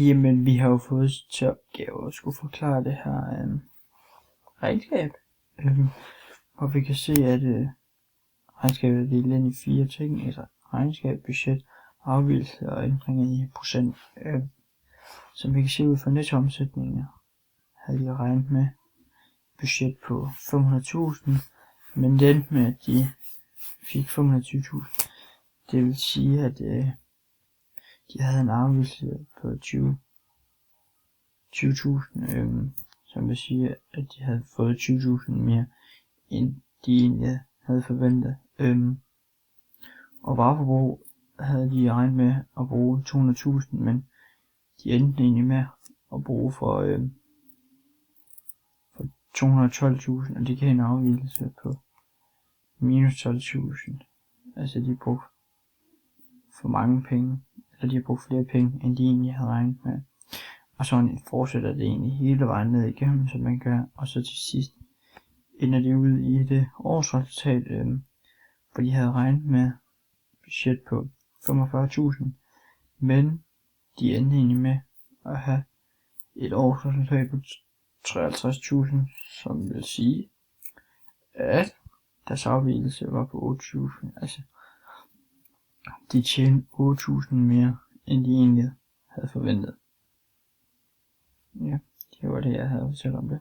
Jamen, vi har jo fået til opgave at skulle forklare det her regnskab. Og vi kan se, at regnskabet er delt ind i 4 ting, altså regnskab, budget, afvigelse og ændringer i procent. Som vi kan se ud fra nettoomsætningen, havde de regnet med budget på 500.000, men det endte med, at de fik 520.000. Det vil sige, at de havde en afvigelse på 20.000, som vil sige, at de havde fået 20.000 mere, end de egentlig havde forventet. Og vareforbrug havde de regnet med at bruge 200.000, men de endte egentlig med at bruge for 212.000, og det gav en afvigelse på minus 12.000. Altså de brugte for mange penge, eller de har brugt flere penge, end de egentlig havde regnet med. Og sådan fortsætter det egentlig hele vejen ned igennem, som man gør. Og så til sidst ender det ud i det årsresultat, hvor de havde regnet med budget på 45.000, men de endte egentlig med at have et årsresultat på 53.000, som vil sige, at deres afvigelse var på 8.000. Altså, de tjente 8.000 mere, end de egentlig havde forventet. Ja, det var det, jeg havde at fortælle om det.